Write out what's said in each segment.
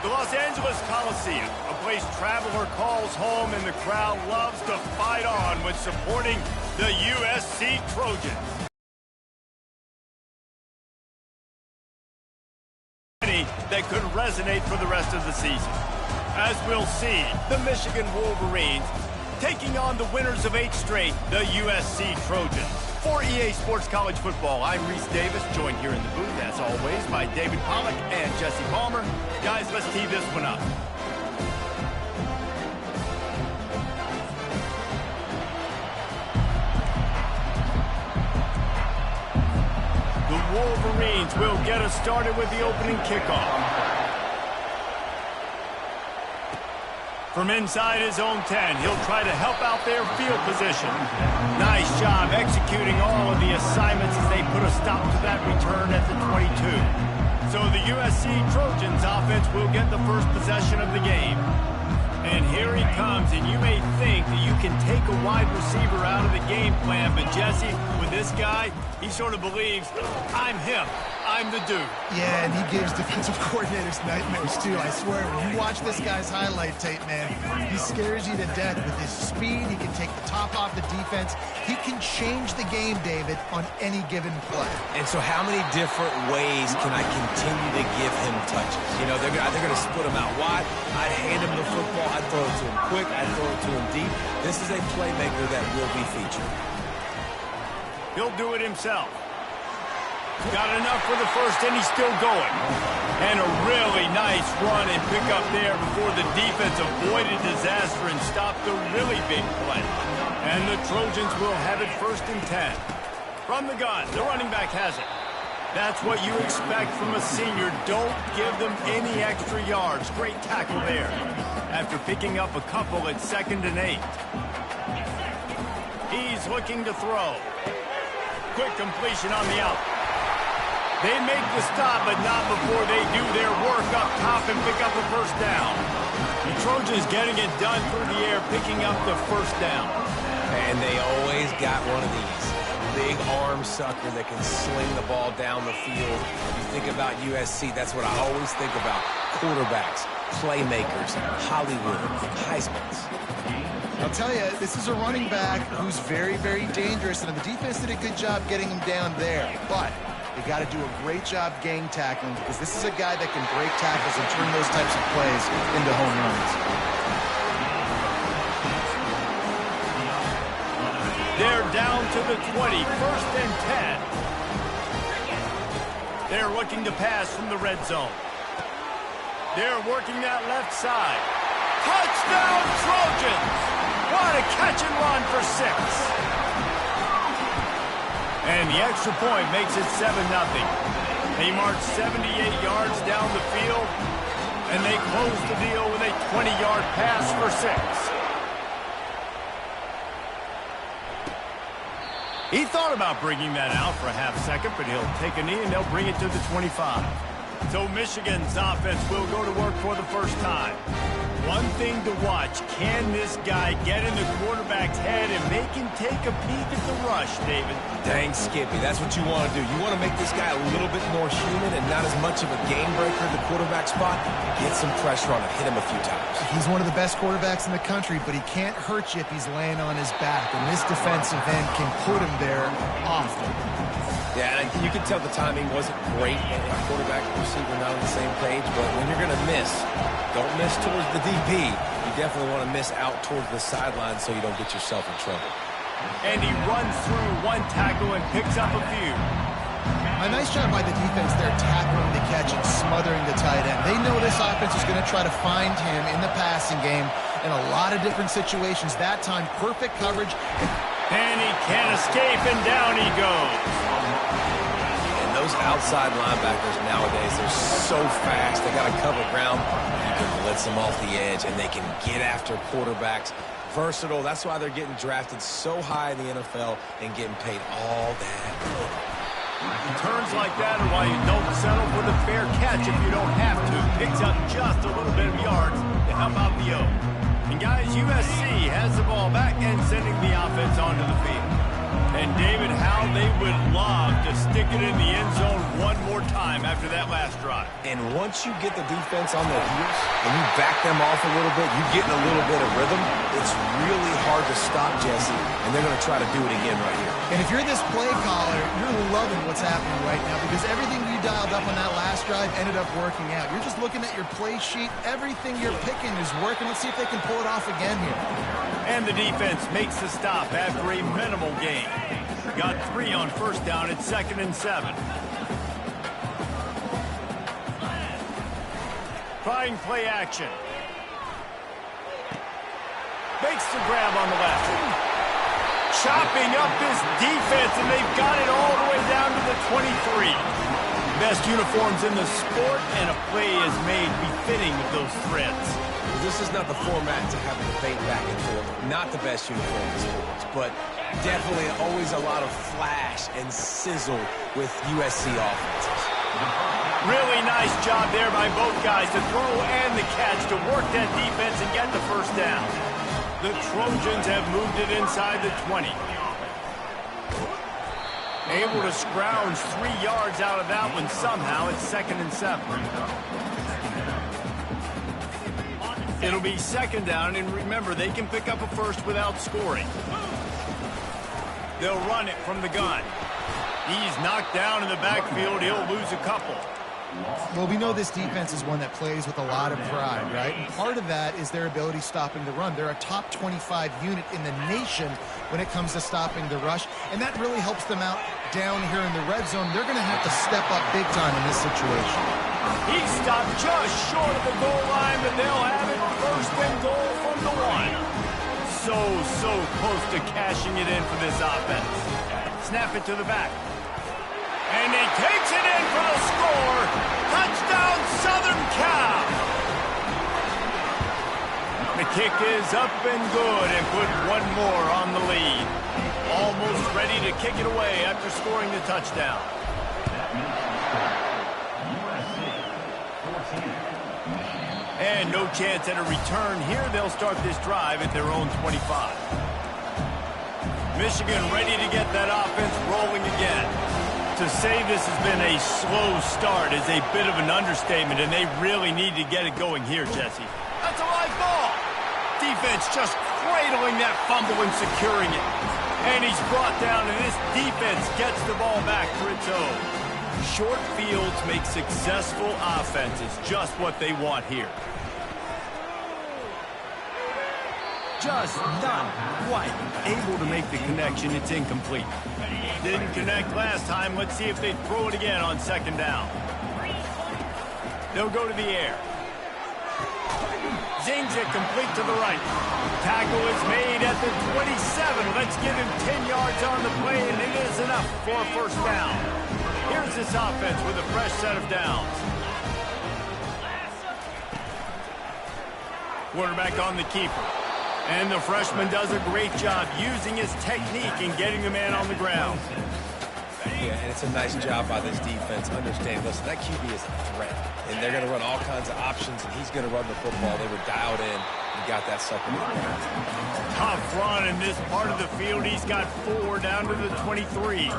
The Los Angeles Coliseum, a place traveler calls home and the crowd loves to fight on when supporting the USC Trojans. That could resonate for the rest of the season. As we'll see, the Michigan Wolverines taking on the winners of 8 straight, the USC Trojans. For EA Sports College Football, I'm Reese Davis, joined here in the booth, as always, by David Pollack and Jesse Palmer. Guys, let's tee this one up. The Wolverines will get us started with the opening kickoff. From inside his own 10, he'll try to help out their field position. Nice job executing all of the assignments as they put a stop to that return at the 22. So the USC Trojans offense will get the first possession of the game. And here he comes, and you may think that you can take a wide receiver out of the game plan, but Jesse, with this guy, he sort of believes, I'm him. I'm the dude. Yeah, and he gives defensive coordinators nightmares, too. I swear, when you watch this guy's highlight tape, man, he scares you to death with his speed. He can take the top off the defense. He can change the game, David, on any given play. And so how many different ways can I continue to give him touches? You know, they're going to split him out wide. I'd hand him the football. I'd throw it to him quick. I'd throw it to him deep. This is a playmaker that will be featured. He'll do it himself. Got enough for the first, and he's still going. And a really nice run and pick up there before the defense avoided disaster and stopped the really big play. And the Trojans will have it 1st and 10. From the gun, the running back has it. That's what you expect from a senior. Don't give them any extra yards. Great tackle there. After picking up a couple at 2nd and 8. He's looking to throw. Quick completion on the out. They make the stop, but not before they do their work up top and pick up a 1st down. The Trojans getting it done through the air, picking up the 1st down. And they always got one of these. Big arm sucker that can sling the ball down the field. You think about USC, that's what I always think about. Quarterbacks, playmakers, Hollywood, Heismans. I'll tell you, this is a running back who's very, very dangerous, and the defense did a good job getting him down there. But they got to do a great job gang tackling, because this is a guy that can break tackles and turn those types of plays into home runs. They're down to the 20, 1st and 10. They're looking to pass from the red zone. They're working that left side. Touchdown, Trojans! What a catch and run for 6. And the extra point makes it 7-0. They march 78 yards down the field, and they close the deal with a 20-yard pass for 6. He thought about bringing that out for a half second, but he'll take a knee and they'll bring it to the 25. So Michigan's offense will go to work for the first time. One thing to watch, can this guy get in the quarterback's head and make him take a peek at the rush, David? Dang, Skippy, that's what you want to do. You want to make this guy a little bit more human and not as much of a game breaker at the quarterback spot. Get some pressure on him, hit him a few times. He's one of the best quarterbacks in the country, but he can't hurt you if he's laying on his back, and this defensive end can put him there often. Yeah, and you can tell the timing wasn't great. Quarterback and receiver not on the same page, but when you're going to miss, don't miss towards the DB. You definitely want to miss out towards the sideline so you don't get yourself in trouble. And he runs through one tackle and picks up a few. A nice job by the defense there, tackling the catch and smothering the tight end. They know this offense is going to try to find him in the passing game in a lot of different situations. That time, perfect coverage. And he can't escape, and down he goes. And those outside linebackers nowadays, they're so fast. They got to cover ground. You can blitz them off the edge, and they can get after quarterbacks. Versatile. That's why they're getting drafted so high in the NFL and getting paid all that money. Turns like that are why you don't settle for the fair catch if you don't have to. Picks up just a little bit of yards to help out the O. And guys, USC has the ball back and sending the offense onto the field. And, David, how they would love to stick it in the end zone one more time after that last drive. And once you get the defense on their heels and you back them off a little bit, you get in a little bit of rhythm, it's really hard to stop, Jesse, and they're going to try to do it again right here. And if you're this play caller, you're loving what's happening right now because everything you dialed up on that last drive ended up working out. You're just looking at your play sheet. Everything you're picking is working. Let's see if they can pull it off again here. And the defense makes the stop after a minimal gain. Got 3 on first down at 2nd and 7. Trying play action. Makes the grab on the left. Chopping up this defense, and they've got it all the way down to the 23. Best uniforms in the sport, and a play is made befitting of those threats. This is not the format to have a debate back and forth. Not the best uniform in sports, but definitely always a lot of flash and sizzle with USC offenses. Really nice job there by both guys to throw and the catch to work that defense and get the first down. The Trojans have moved it inside the 20. Able to scrounge 3 yards out of that one somehow. It's 2nd and 7. It'll be 2nd down, and remember, they can pick up a first without scoring. They'll run it from the gun. He's knocked down in the backfield. He'll lose a couple. Well, we know this defense is one that plays with a lot of pride, right? And part of that is their ability stopping the run. They're a top 25 unit in the nation when it comes to stopping the rush, and that really helps them out down here in the red zone. They're going to have to step up big time in this situation. He stopped just short of the goal line, but they'll have it 1st and goal from the 1. So close to cashing it in for this offense. Snap it to the back. And he takes it in for the score. Touchdown, Southern Cal. The kick is up and good and put one more on the lead. Almost ready to kick it away after scoring the touchdown. And no chance at a return here. They'll start this drive at their own 25. Michigan ready to get that offense rolling again. To say this has been a slow start is a bit of an understatement, and they really need to get it going here, Jesse. That's a live ball. Defense just cradling that fumble and securing it. And he's brought down, and this defense gets the ball back for its own. Short fields make successful offenses just what they want here. Just not quite able to make the connection. It's incomplete. Didn't connect last time. Let's see if they throw it again on 2nd down. They'll go to the air. Zings it complete to the right. Tackle is made at the 27. Let's give him 10 yards on the play, and it is enough for a 1st down. Here's this offense with a fresh set of downs. Quarterback on the keeper. And the freshman does a great job using his technique and getting the man on the ground. Yeah, and it's a nice job by this defense. Understand, listen, that QB is a threat. And they're going to run all kinds of options, and he's going to run the football. They were dialed in and got that sucker. Tough run in this part of the field. He's got 4 down to the 23.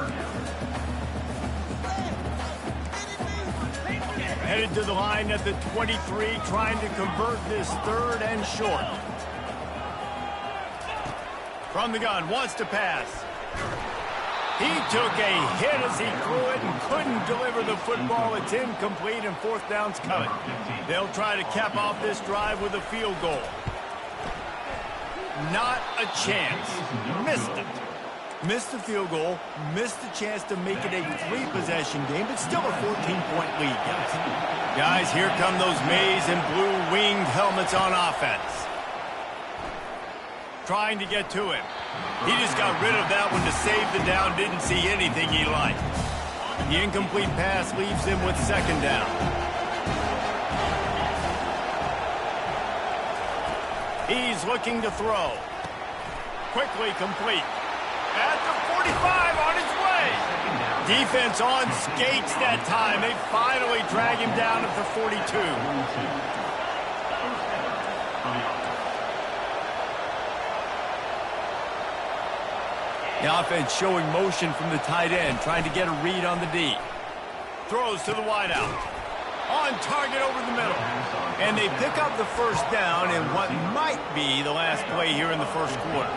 Headed to the line at the 23, trying to convert this 3rd and short. From the gun, wants to pass. He took a hit as he threw it and couldn't deliver the football. It's incomplete, and 4th down's coming. They'll try to cap off this drive with a field goal. Not a chance. Missed it. Missed the field goal, missed the chance to make it a 3-possession game, but still a 14-point lead, guys. Guys, here come those maize and blue winged helmets on offense. Trying to get to him. He just got rid of that one to save the down, didn't see anything he liked. The incomplete pass leaves him with 2nd down. He's looking to throw. Quickly complete. At the 45, on his way. Defense on skates that time. They finally drag him down at the 42. The offense showing motion from the tight end, trying to get a read on the D. Throws to the wideout. On target over the middle. And they pick up the first down in what might be the last play here in the first quarter.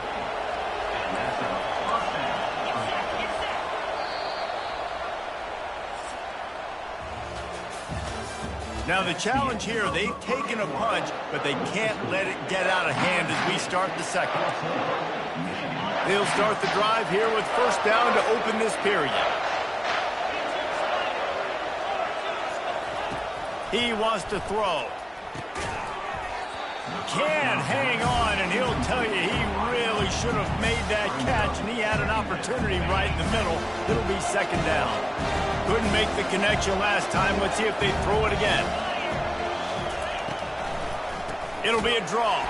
Now the challenge here, they've taken a punch, but they can't let it get out of hand as we start the second. They'll start the drive here with first down to open this period. He wants to throw. Can't hang on, and he'll tell you he really should have made that catch, and he had an opportunity right in the middle. It'll be second down. Couldn't make the connection last time. Let's see if they throw it again. It'll be a draw.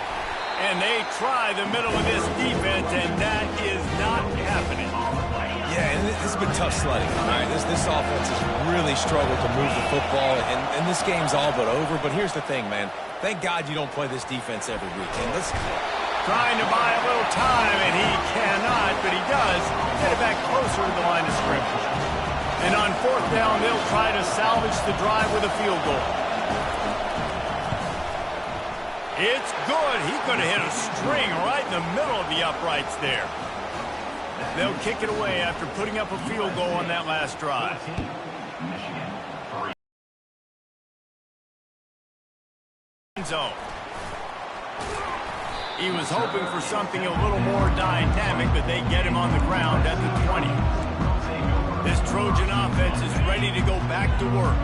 And they try the middle of this defense, and that is not happening. Yeah, and this has been tough sledding. All right, this offense has really struggled to move the football, and this game's all but over. But here's the thing, man. Thank God you don't play this defense every week. And let's... Trying to buy a little time, and he cannot, but he does get it back closer to the line of scrimmage. And on fourth down, they'll try to salvage the drive with a field goal. It's good. He could have hit a string right in the middle of the uprights there. They'll kick it away after putting up a field goal on that last drive. Zone. He was hoping for something a little more dynamic, but they get him on the ground at the 20. This Trojan offense is ready to go back to work.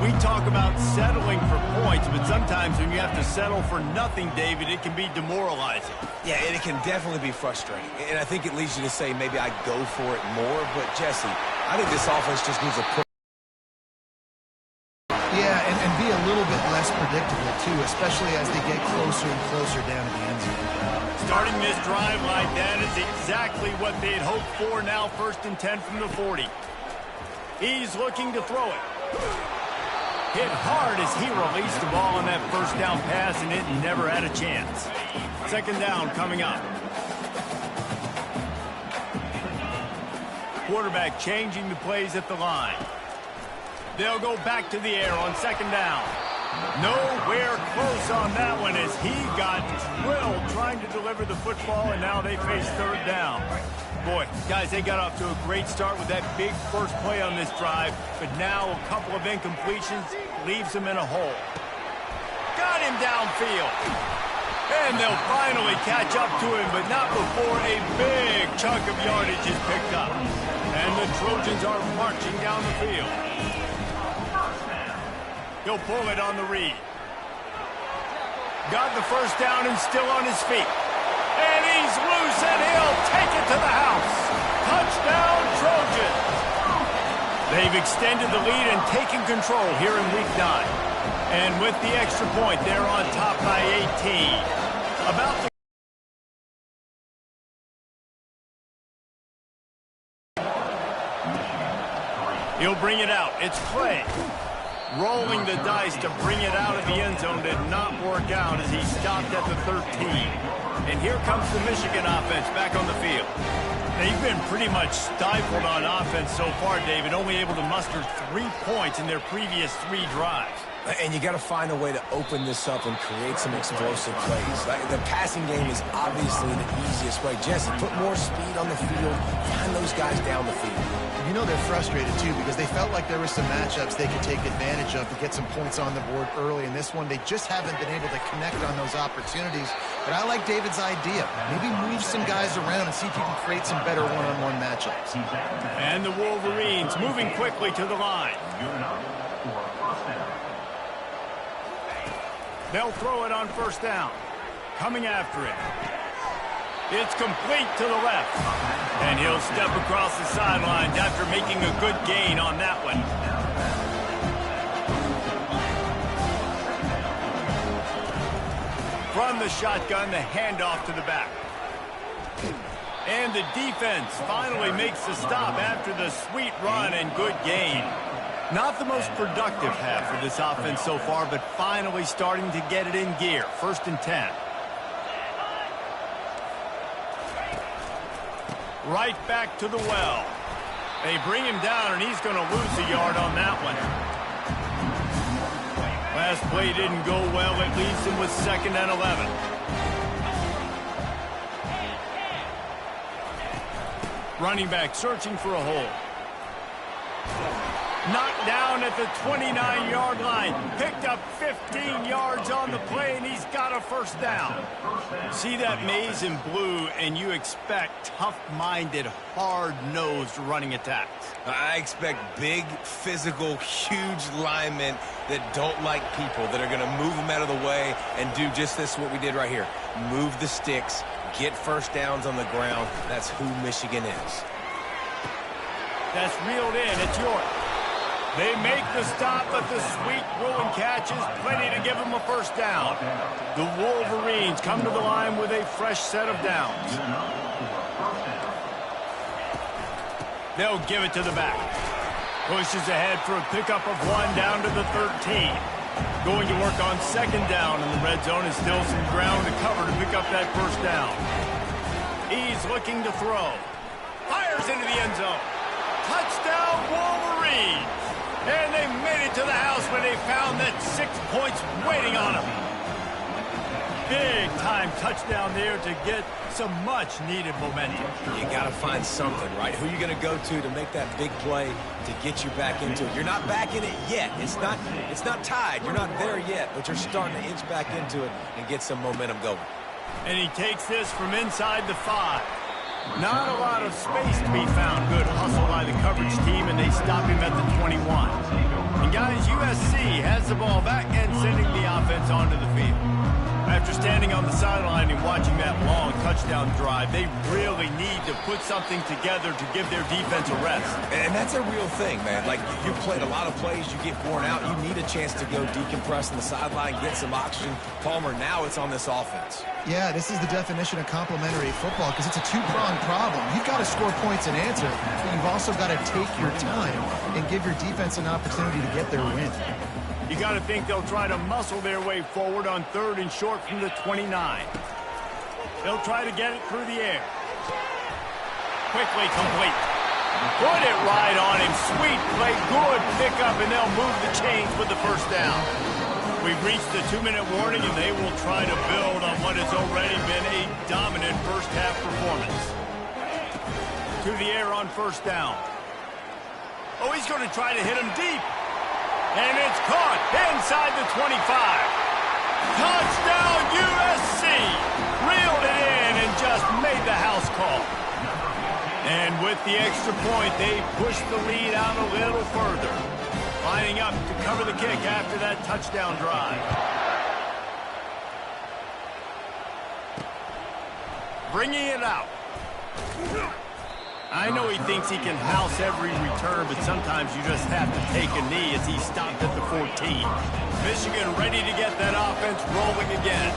We talk about settling for points, but sometimes when you have to settle for nothing, David, it can be demoralizing. Yeah, and it can definitely be frustrating. And I think it leads you to say maybe I go for it more. But, Jesse, I think this offense just needs a push. Yeah, and be a little bit less predictable, too, especially as they get closer and closer down to the end zone. Starting this drive like that is exactly what they'd hoped for. Now 1st and 10 from the 40. He's looking to throw it. Hit hard as he released the ball on that first down pass, and it never had a chance. Second down coming up. Quarterback changing the plays at the line. They'll go back to the air on second down. Nowhere close on that one as he got drilled trying to deliver the football, and now they face third down. Boy, guys, they got off to a great start with that big first play on this drive, but now a couple of incompletions leaves them in a hole. Got him downfield. And they'll finally catch up to him, but not before a big chunk of yardage is picked up. And the Trojans are marching down the field. He'll pull it on the read. Got the first down and still on his feet. And he's loose, and he'll take it to the house. Touchdown, Trojans. They've extended the lead and taken control here in Week 9. And with the extra point, they're on top by 18. About the... He'll bring it out. It's Clay. Rolling the dice to bring it out of the end zone did not work out as he stopped at the 13. And here comes the Michigan offense back on the field. They've been pretty much stifled on offense so far, David, only able to muster 3 points in their previous 3 drives. And you got to find a way to open this up and create some explosive plays. The passing game is obviously the easiest way. Jesse, put more speed on the field. Find those guys down the field. You know they're frustrated, too, because they felt like there were some matchups they could take advantage of to get some points on the board early. In this one, they just haven't been able to connect on those opportunities. But I like David's idea. Maybe move some guys around and see if you can create some better one-on-one matchups. And the Wolverines moving quickly to the line. They'll throw it on first down. Coming after it. It's complete to the left. And he'll step across the sidelines after making a good gain on that one. From the shotgun, the handoff to the back. And the defense finally makes the stop after the sweet run and good gain. Not the most productive half for this offense so far, but finally starting to get it in gear. 1st and 10. Right back to the well. They bring him down, and he's going to lose a yard on that one. Last play didn't go well. It leaves him with 2nd and 11. Running back searching for a hole. Knocked down at the 29-yard line. Picked up 15 yards on the play, and he's got a 1st down. See that maze in blue, and you expect tough-minded, hard-nosed running attacks. I expect big, physical, huge linemen that don't like people, that are going to move them out of the way and do just this, what we did right here. Move the sticks, get 1st downs on the ground. That's who Michigan is. That's reeled in. It's York. They make the stop, but the sweet throw-and catch is plenty to give them a 1st down. The Wolverines come to the line with a fresh set of downs. They'll give it to the back. Pushes ahead for a pickup of 1 down to the 13. Going to work on 2nd down in the red zone, and still some ground to cover to pick up that 1st down. He's looking to throw. Fires into the end zone. Touchdown, Wolverines! And they made it to the house when they found that 6 points waiting on them. Big-time touchdown there to get some much-needed momentum. You got to find something, right? Who are you going to go to make that big play to get you back into it? You're not back in it yet. It's not tied. You're not there yet, but you're starting to inch back into it and get some momentum going. And he takes this from inside the 5. Not a lot of space to be found. Good hustle by the coverage team, and they stop him at the 21. And guys, USC has the ball back and sending the offense onto the field. After standing on the sideline and watching that long touchdown drive, they really need to put something together to give their defense a rest. And that's a real thing, man. Like, you played a lot of plays, you get worn out, you need a chance to go decompress on the sideline, get some oxygen. Palmer, now it's on this offense. Yeah, this is the definition of complementary football because it's a two-pronged problem. You've got to score points and answer, but you've also got to take your time and give your defense an opportunity to get their win. You got to think they'll try to muscle their way forward on 3rd and short from the 29. They'll try to get it through the air. Quickly complete. Put it right on him. Sweet play. Good pickup, and they'll move the chains with the 1st down. We've reached the 2-minute warning, and they will try to build on what has already been a dominant first-half performance. To the air on 1st down. Oh, he's going to try to hit him deep. And it's caught inside the 25. Touchdown, USC! Reeled it in and just made the house call. And with the extra point, they push the lead out a little further. Lining up to cover the kick after that touchdown drive. Bringing it out. I know he thinks he can house every return, but sometimes you just have to take a knee as he stopped at the 14. Michigan ready to get that offense rolling again.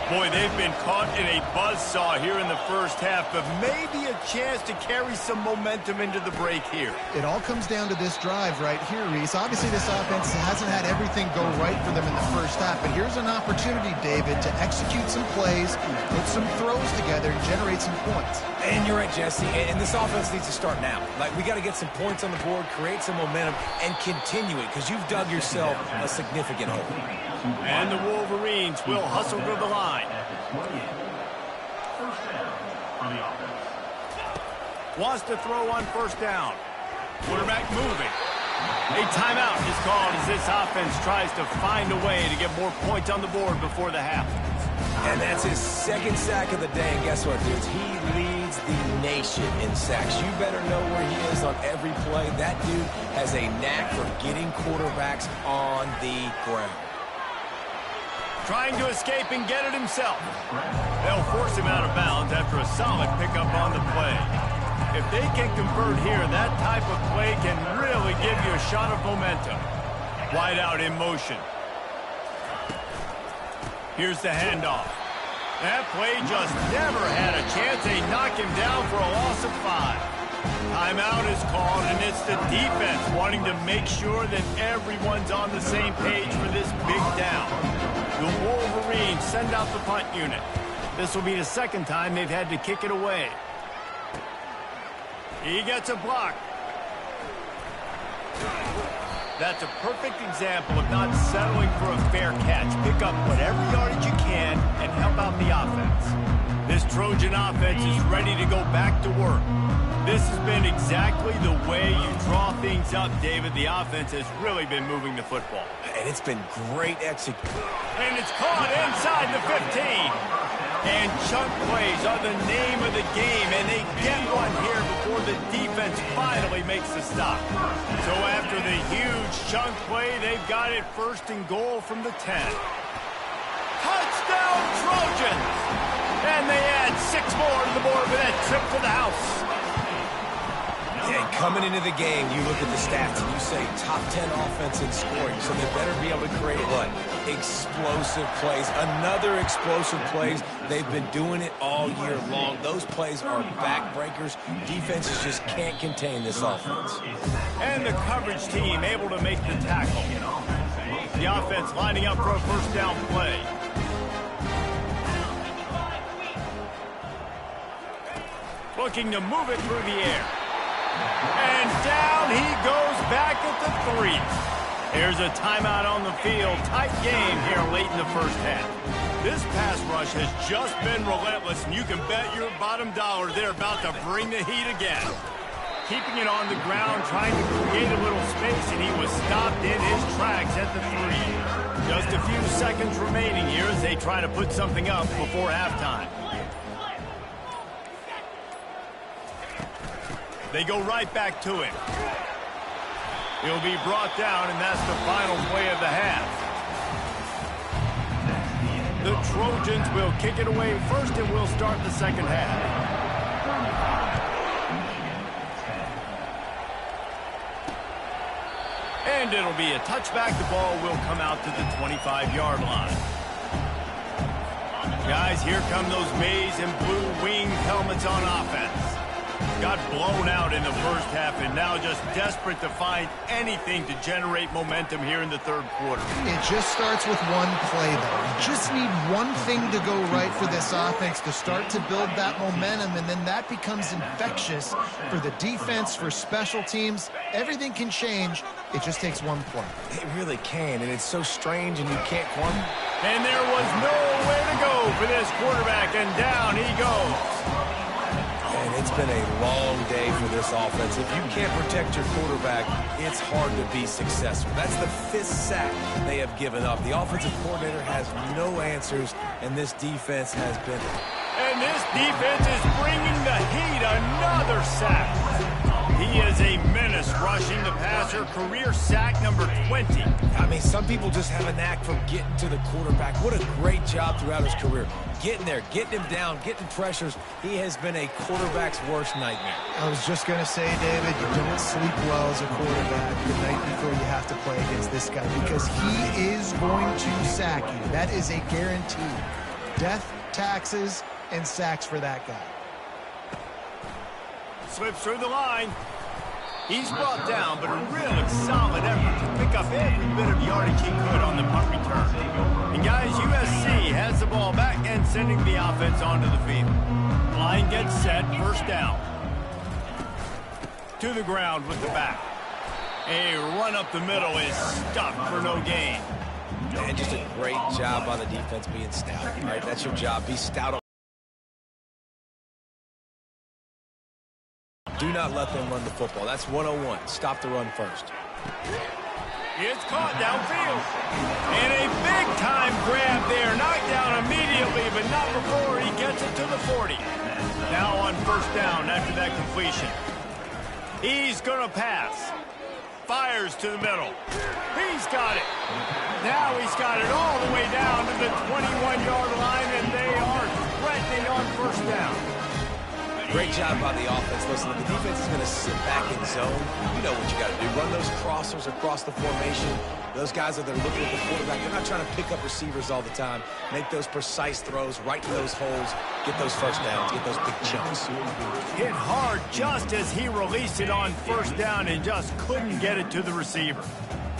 Boy, they've been caught in a buzzsaw here in the 1st half, but maybe a chance to carry some momentum into the break here. It all comes down to this drive right here, Reese. Obviously, this offense hasn't had everything go right for them in the 1st half, but here's an opportunity, David, to execute some plays, put some throws together, and generate some points. And you're right, Jesse, and this offense needs to start now. Like, we got to get some points on the board, create some momentum, and continue it, because you've dug yourself a significant hole. And the Wolverines will hustle to the line. Wants to throw on 1st down. Quarterback moving. A timeout is called as this offense tries to find a way to get more points on the board before the half. And that's his 2nd sack of the day. And guess what, dudes? He leads the nation in sacks. You better know where he is on every play. That dude has a knack for getting quarterbacks on the ground. Trying to escape and get it himself. They'll force him out of bounds after a solid pickup on the play. If they can convert here, that type of play can really give you a shot of momentum. Wide out in motion. Here's the handoff. That play just never had a chance. They knock him down for a loss of 5. Timeout is called, and it's the defense wanting to make sure that everyone's on the same page for this big down. The Wolverines send out the punt unit. This will be the 2nd time they've had to kick it away. He gets a block. That's a perfect example of not settling for a fair catch. Pick up whatever yardage you can and help out the offense. This Trojan offense is ready to go back to work. This has been exactly the way you draw things up, David. The offense has really been moving the football. And it's been great execution. And it's caught inside the 15. And chunk plays are the name of the game, and they get one here before the defense finally makes the stop. So after the huge chunk play, they've got it first and goal from the 10. Touchdown Trojans! And they add 6 more to the board with that trip to the house. Yeah, coming into the game, you look at the stats and you say top 10 offense in scoring, so they better be able to create what? Explosive plays. Another explosive plays. They've been doing it all year long. Those plays are backbreakers. Defenses just can't contain this offense. And the coverage team able to make the tackle. The offense lining up for a first down play. Looking to move it through the air. And down he goes back at the 3. Here's a timeout on the field. Tight game here late in the first half. This pass rush has just been relentless, and you can bet your bottom dollar they're about to bring the heat again. Keeping it on the ground, trying to create a little space, and he was stopped in his tracks at the 3. Just a few seconds remaining here as they try to put something up before halftime. They go right back to him. He'll be brought down, and that's the final play of the half. The Trojans will kick it away first, and we'll start the second half. And it'll be a touchback. The ball will come out to the 25-yard line. Guys, here come those maize and blue winged helmets on offense. Got blown out in the first half and now just desperate to find anything to generate momentum here in the third quarter. It just starts with one play, though. You just need one thing to go right for this offense to start to build that momentum, and then that becomes infectious for the defense, for special teams. Everything can change. It just takes one play. It really can, and it's so strange, and you can't quantify. And there was nowhere to go for this quarterback, and down he goes. And it's been a long day for this offense. If you can't protect your quarterback, it's hard to be successful. That's the 5th sack they have given up. The offensive coordinator has no answers, and this defense has been. And this defense is bringing the heat. Another sack. He is a menace rushing the passer. Career sack number 20. I mean, some people just have a knack for getting to the quarterback. What a great job throughout his career. Getting there, getting him down, getting pressures. He has been a quarterback's worst nightmare. I was just going to say, David, you don't sleep well as a quarterback the night before you have to play against this guy, because he is going to sack you. That is a guarantee. Death, taxes, and sacks for that guy. Slips through the line. He's brought down, but a really solid effort to pick up every bit of yardage he could on the punt return. And guys, USC has the ball back and sending the offense onto the field. Line gets set, first down. To the ground with the back. A run up the middle is stuffed for no gain. And just a great job by the defense being stout. All right, that's your job. Be stout. Do not let them run the football. That's 101. Stop the run first. It's caught downfield. And a big-time grab there. Knocked down immediately, but not before he gets it to the 40. Now on first down after that completion. He's going to pass. Fires to the middle. He's got it. Now he's got it all the way down to the 21-yard line, and they are threatening on first down. Great job by the offense. Listen, the defense is going to sit back in zone. You know what you got to do. Run those crossers across the formation. Those guys that are looking at the quarterback, they're not trying to pick up receivers all the time. Make those precise throws right to those holes. Get those first downs. Get those big chunks. Hit hard just as he released it on first down and just couldn't get it to the receiver.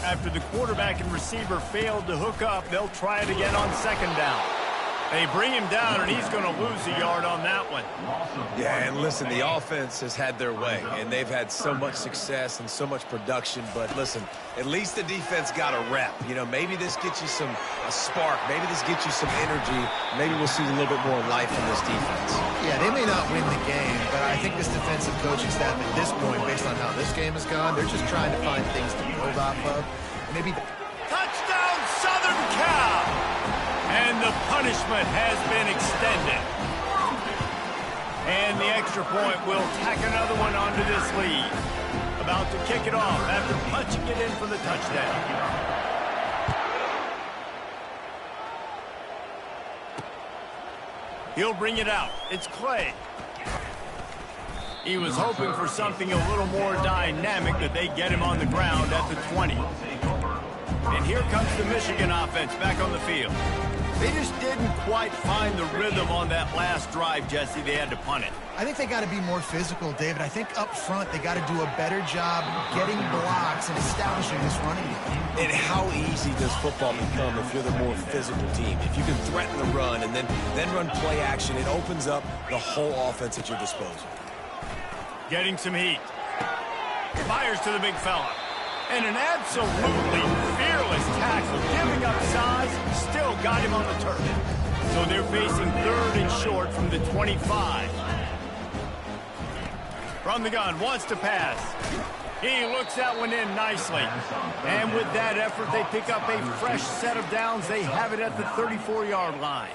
After the quarterback and receiver failed to hook up, they'll try it again on second down. They bring him down, and he's going to lose a yard on that one. Yeah, and listen, the offense has had their way, and they've had so much success and so much production. But listen, at least the defense got a rep. You know, maybe this gets you a spark. Maybe this gets you some energy. Maybe we'll see a little bit more life in this defense. Yeah, they may not win the game, but I think this defensive coaching staff at this point, based on how this game has gone, they're just trying to find things to build off of. Maybe Touchdown, Southern Cal! And the punishment has been extended. And the extra point will tack another one onto this lead. About to kick it off after punching it in for the touchdown. He'll bring it out. It's Clay. He was hoping for something a little more dynamic, but they get him on the ground at the 20. And here comes the Michigan offense back on the field. They just didn't quite find the rhythm on that last drive, Jesse. They had to punt it. I think they got to be more physical, David. I think up front they got to do a better job getting blocks and establishing this running game. And how easy does football become if you're the more physical team? If you can threaten the run and then run play action, it opens up the whole offense at your disposal. Getting some heat. Fires to the big fella. And an absolutely fearless tackle, giving up size, still got him on the turf. So they're facing 3rd and short from the 25. From the gun, wants to pass. He looks that one in nicely. And with that effort, they pick up a fresh set of downs. They have it at the 34-yard line.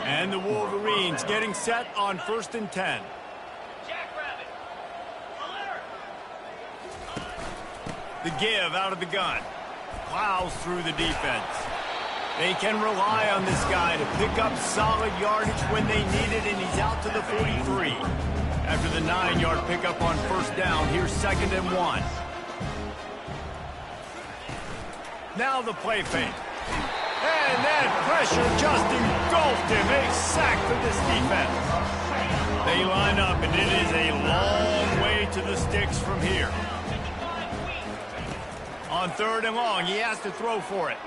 And the Wolverines getting set on 1st and 10. The give out of the gun. Plows through the defense. They can rely on this guy to pick up solid yardage when they need it, and he's out to the 43. After the 9-yard pickup on 1st down, here's 2nd and 1. Now the play fake. And that pressure just engulfed him. A sack for this defense. They line up, and it is a long way to the sticks from here. On 3rd and long, he has to throw for it.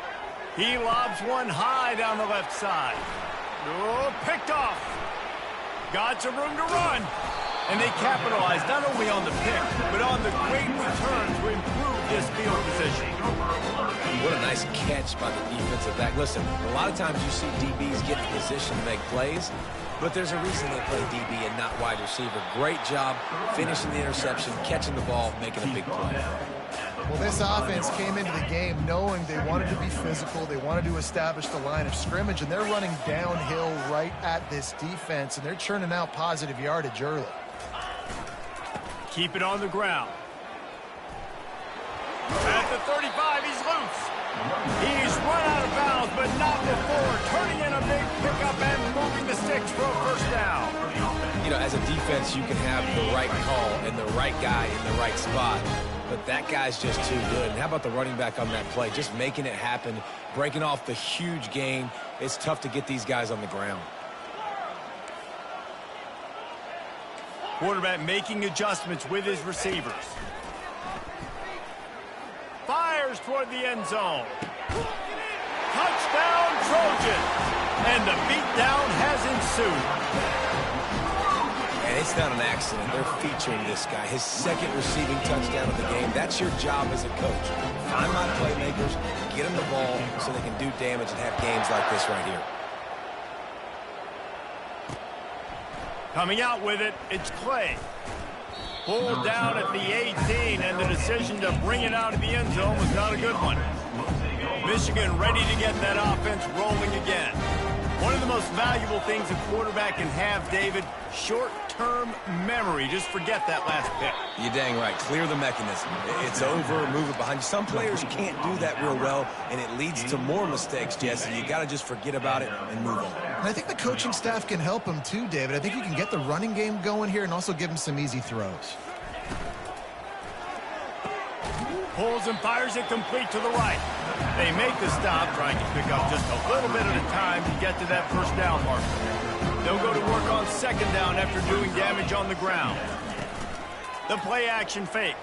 He lobs one high down the left side. Oh, picked off. Got some room to run. And they capitalize not only on the pick, but on the great return to improve this field position. What a nice catch by the defensive back. Listen, a lot of times you see DBs get in position to make plays, but there's a reason they play DB and not wide receiver. Great job finishing the interception, catching the ball, making a big play. Well, this offense came into the game knowing they wanted to be physical. They wanted to establish the line of scrimmage, and they're running downhill right at this defense, and they're churning out positive yardage early. Keep it on the ground. At the 35, he's loose. He's run out of bounds, but not before turning in a big pickup and moving the sticks for a 1st down. You know, as a defense, you can have the right call and the right guy in the right spot, but that guy's just too good. And how about the running back on that play? Just making it happen, breaking off the huge gain. It's tough to get these guys on the ground. Quarterback making adjustments with his receivers. Fires toward the end zone. Touchdown, Trojans! And the beatdown has ensued. And it's not an accident. They're featuring this guy. His 2nd receiving touchdown of the game. That's your job as a coach. Find my playmakers, get them the ball so they can do damage and have games like this right here. Coming out with it, it's Clay. Pulled down at the 18, and the decision to bring it out of the end zone was not a good one. Michigan ready to get that offense rolling again. One of the most valuable things a quarterback can have, David, short-term memory. Just forget that last pick. You're dang right. Clear the mechanism. It's over, move it behind you. Some players can't do that real well, and it leads to more mistakes, Jesse. You got to just forget about it and move on. And I think the coaching staff can help him too, David. I think you can get the running game going here and also give him some easy throws. Pulls and fires it complete to the right. They make the stop, trying to pick up just a little bit at a time to get to that 1st down marker. They'll go to work on 2nd down after doing damage on the ground. The play action fake.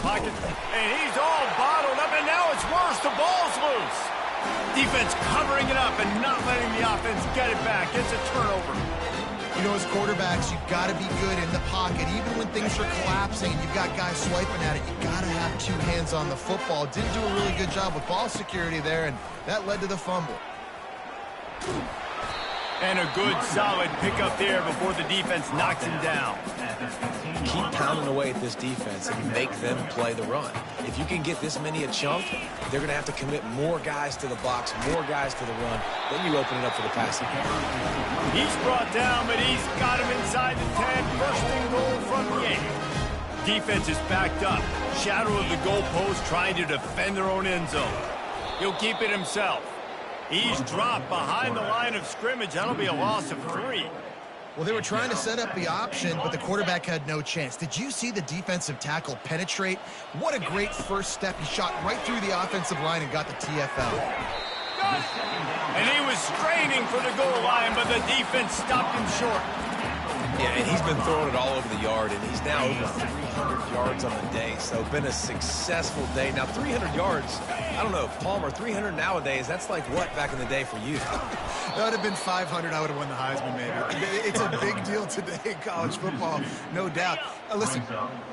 Pocket, and he's all bottled up, and now it's worse. The ball's loose. Defense covering it up and not letting the offense get it back. It's a turnover. You know, as quarterbacks, you've got to be good in the pocket. Even when things are collapsing and you've got guys swiping at it, you've got to have two hands on the football. Didn't do a really good job with ball security there, and that led to the fumble. And a good, solid pickup there before the defense knocks him down. Keep pounding away at this defense and make them play the run. If you can get this many a chunk, they're going to have to commit more guys to the box, more guys to the run. Then you open it up for the passing. He's brought down, but he's got him inside the 10. First and goal from the 8. Defense is backed up. Shadow of the goalpost trying to defend their own end zone. He'll keep it himself. He's dropped behind the line of scrimmage. That'll be a loss of 3. Well, they were trying to set up the option, but the quarterback had no chance. Did you see the defensive tackle penetrate? What a great first step. He shot right through the offensive line and got the TFL. And he was straining for the goal line, but the defense stopped him short. Yeah, and he's been throwing it all over the yard, and he's now over 300 yards on the day. So been a successful day. Now, 300 yards, I don't know, Palmer, 300 nowadays, that's like what back in the day for you? That would have been 500. I would have won the Heisman, maybe. It's a big deal today in college football, no doubt. Listen,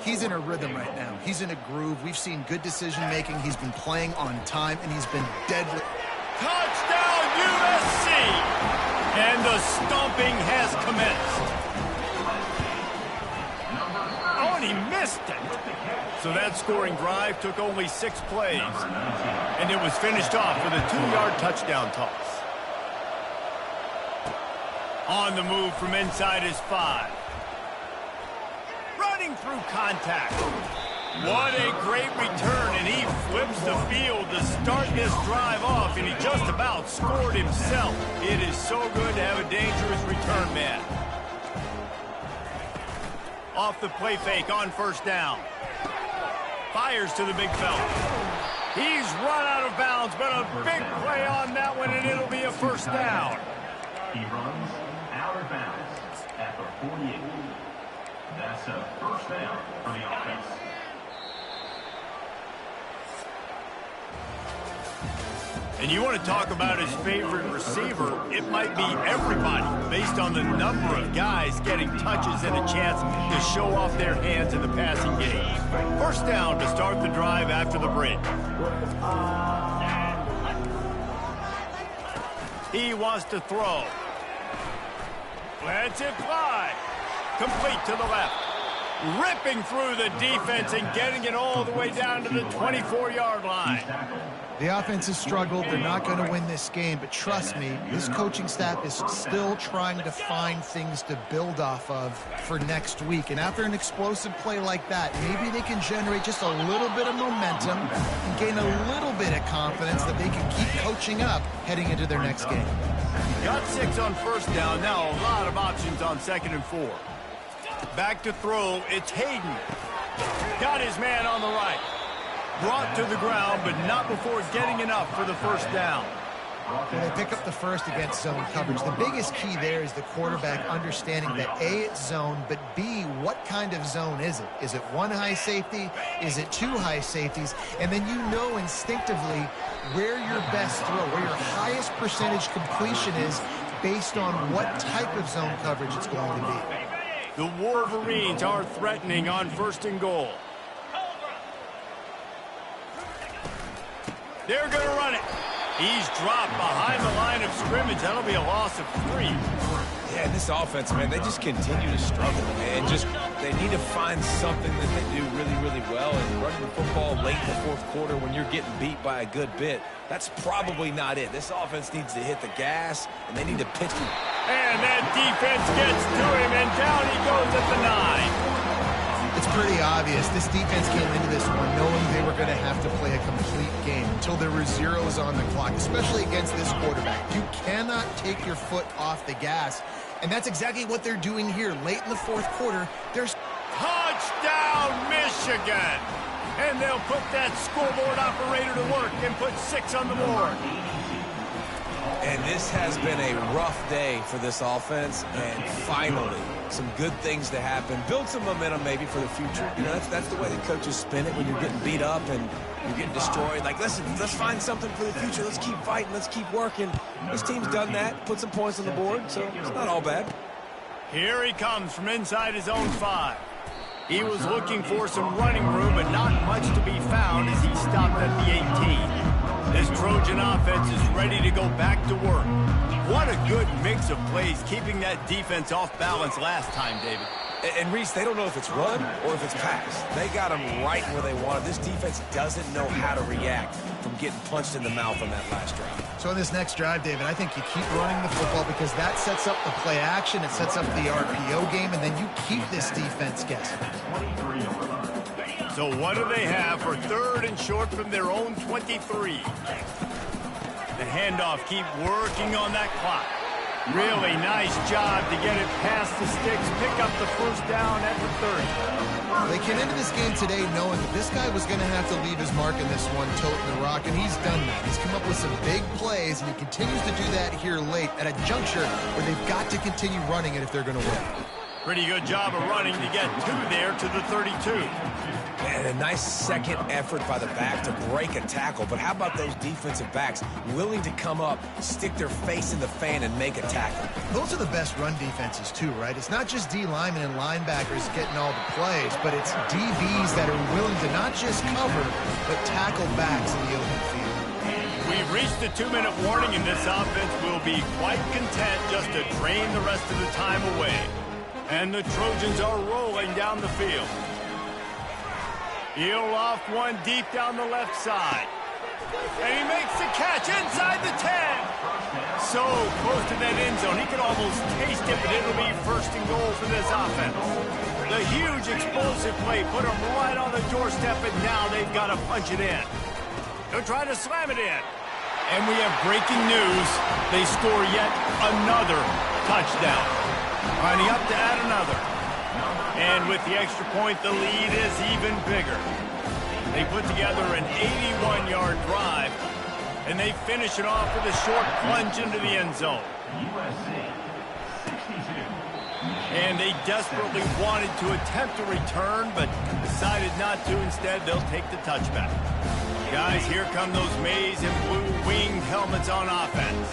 he's in a rhythm right now. He's in a groove. We've seen good decision-making. He's been playing on time, and he's been deadly. Touchdown, USC! And the stomping has commenced. Oh, and he missed it. So that scoring drive took only 6 plays. And it was finished off with a 2-yard touchdown toss. On the move from inside his 5. Running through contact. What a great return, and he flips the field to start this drive off, and he just about scored himself. It is so good to have a dangerous return man. Off the play fake on first down. Fires to the big fella. He's run out of bounds, but a big play on that one, and it'll be a first down. He runs out of bounds at the 48. That's a first down for the offense. And you want to talk about his favorite receiver, it might be everybody, based on the number of guys getting touches and a chance to show off their hands in the passing game. First down to start the drive after the break. He wants to throw. Lets it fly. Complete to the left. Ripping through the defense and getting it all the way down to the 24-yard line. The offense has struggled. They're not going to win this game, but trust me, this coaching staff is still trying to find things to build off of for next week. And after an explosive play like that, maybe they can generate just a little bit of momentum and gain a little bit of confidence that they can keep coaching up heading into their next game. Got 6 on first down. Now a lot of options on 2nd and 4. Back to throw. It's Hayden. Got his man on the right. Brought to the ground, but not before getting enough for the first down. Well, they pick up the first against zone coverage. The biggest key there is the quarterback understanding that A, it's zone, but B, what kind of zone is it? Is it 1 high safety? Is it 2 high safeties? And then you know instinctively where your best throw, where your highest percentage completion is based on what type of zone coverage it's going to be. The Wolverines are threatening on 1st and goal. They're going to run it. He's dropped behind the line of scrimmage. That'll be a loss of 3. Yeah, this offense, man, they just continue to struggle, man. They need to find something that they do really, really well. And running the football late in the 4th quarter when you're getting beat by a good bit, that's probably not it. This offense needs to hit the gas, and they need to pitch. And that defense gets to him, and down he goes at the 9. It's pretty obvious. This defense came into this one knowing they were going to have to play a complete game until there were zeros on the clock, especially against this quarterback. You cannot take your foot off the gas, and that's exactly what they're doing here. Late in the 4th quarter, there's touchdown, Michigan! And they'll put that scoreboard operator to work and put 6 on the board. And this has been a rough day for this offense, and finally, some good things to happen. Build some momentum maybe for the future. You know, that's the way the coaches spin it when you're getting beat up and you're getting destroyed. Like, listen, let's find something for the future. Let's keep fighting. Let's keep working. This team's done that, put some points on the board, so it's not all bad. Here he comes from inside his own 5. He was looking for some running room, but not much to be found as he stopped at the 18. This Trojan offense is ready to go back to work. What a good mix of plays, keeping that defense off balance last time, David. And Reese, they don't know if it's run or if it's pass. They got them right where they wanted. This defense doesn't know how to react from getting punched in the mouth on that last drive. So in this next drive, David, I think you keep running the football because that sets up the play action, it sets up the RPO game, and then you keep this defense guessing. So what do they have for 3rd and short from their own 23? The handoff, keep working on that clock. Really nice job to get it past the sticks, pick up the first down at the 30. They came into this game today knowing that this guy was going to have to leave his mark in this one, toting the rock, and he's done that. He's come up with some big plays, and he continues to do that here late at a juncture where they've got to continue running it if they're going to win. Pretty good job of running to get 2 there to the 32. And a nice second effort by the back to break a tackle. But how about those defensive backs willing to come up, stick their face in the fan, and make a tackle? Those are the best run defenses, too, right? It's not just D linemen and linebackers getting all the plays, but it's DBs that are willing to not just cover, but tackle backs in the open field. We've reached the 2-minute warning, and this offense will be quite content just to drain the rest of the time away. And the Trojans are rolling down the field. He'll loft one deep down the left side. And he makes the catch inside the 10. So close to that end zone. He could almost taste it, but it'll be 1st and goal for this offense. The huge explosive play put him right on the doorstep, and now they've got to punch it in. They'll try to slam it in. And we have breaking news. They score yet another touchdown. Lining up to add another. And with the extra point, the lead is even bigger. They put together an 81-yard drive, and they finish it off with a short plunge into the end zone. And they desperately wanted to attempt a return, but decided not to. Instead, they'll take the touchback. Guys, here come those maize and blue winged helmets on offense.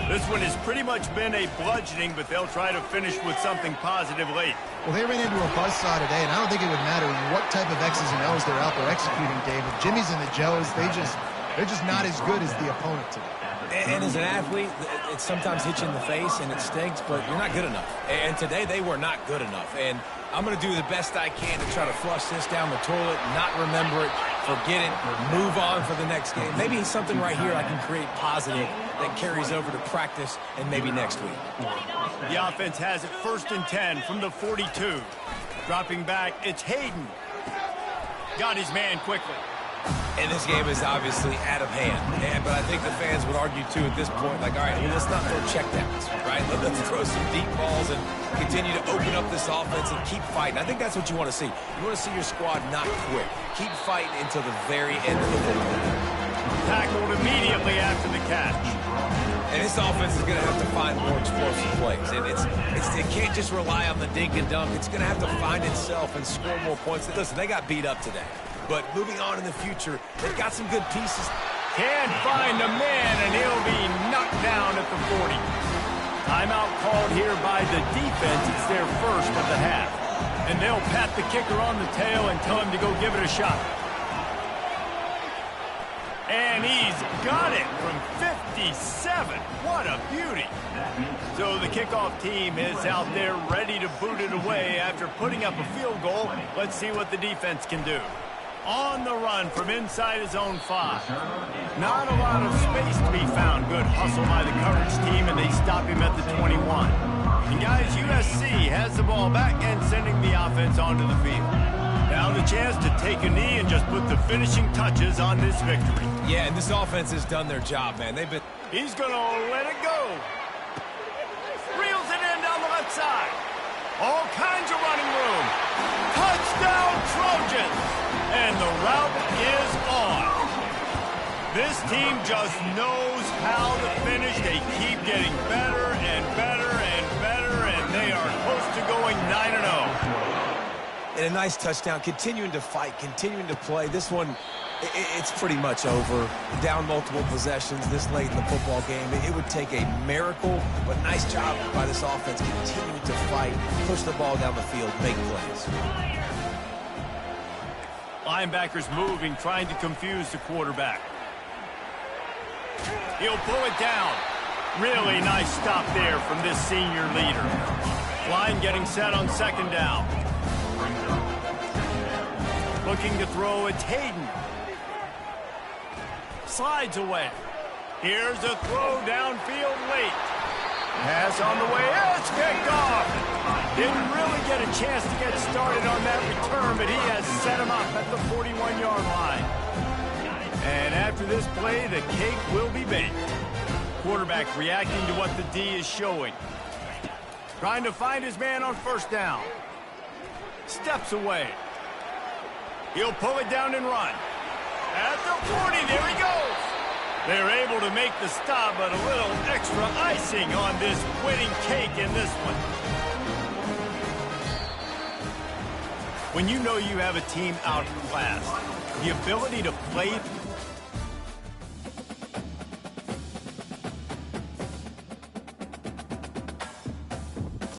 This one has pretty much been a bludgeoning, but they'll try to finish with something positive late. Well, they ran into a buzzsaw today, and I don't think it would matter what type of X's and O's they're out there executing, David. Jimmy's and the Joes, they're just not as good as the opponent today. And as an athlete, it sometimes hits you in the face and it stinks, but you're not good enough. And today they were not good enough. And I'm going to do the best I can to try to flush this down the toilet, not remember it, forget it, move on for the next game. Maybe something right here I can create positive that carries over to practice and maybe next week. The offense has it 1st and 10 from the 42. Dropping back, it's Hayden. Got his man quickly. And this game is obviously out of hand. But I think the fans would argue, too, at this point, like, all right, well, let's not throw checkdowns, right? Let's throw some deep balls and continue to open up this offense and keep fighting. I think that's what you want to see. You want to see your squad not quit. Keep fighting until the very end of the football. Tackled immediately after the catch. And this offense is going to have to find more explosive plays. It can't just rely on the dink and dunk. It's going to have to find itself and score more points. Listen, they got beat up today. But moving on in the future, they've got some good pieces. Can't find a man, and he'll be knocked down at the 40. Timeout called here by the defense. It's their first of the half. And they'll pat the kicker on the tail and tell him to go give it a shot. And he's got it from 57. What a beauty. So the kickoff team is out there ready to boot it away after putting up a field goal. Let's see what the defense can do. On the run from inside his own 5. Not a lot of space to be found. Good hustle by the coverage team, and they stop him at the 21. And guys, USC has the ball back and sending the offense onto the field. Now the chance to take a knee and just put the finishing touches on this victory. Yeah, and this offense has done their job, man. He's going to let it go. Reels it in down the left side. All kinds of running room. Touchdown, Trojans. And the route is on. This team just knows how to finish. They keep getting better and better and better, and they are close to going 9-0. And a nice touchdown, continuing to fight, continuing to play. This one, it's pretty much over. Down multiple possessions this late in the football game. It would take a miracle, but nice job by this offense continuing to fight, push the ball down the field, make plays. Linebackers moving, trying to confuse the quarterback. He'll pull it down. Really nice stop there from this senior leader. Line getting set on second down. Looking to throw, it's Hayden. Slides away. Here's a throw downfield late. Pass on the way. It's picked off. Didn't really get a chance to get started on that return, but he has set him up at the 41-yard line. And after this play, the cake will be baked. Quarterback reacting to what the D is showing. Trying to find his man on first down. Steps away. He'll pull it down and run. At the 40, there he goes. They're able to make the stop, but a little extra icing on this winning cake in this one. When you know you have a team outclassed, the ability to play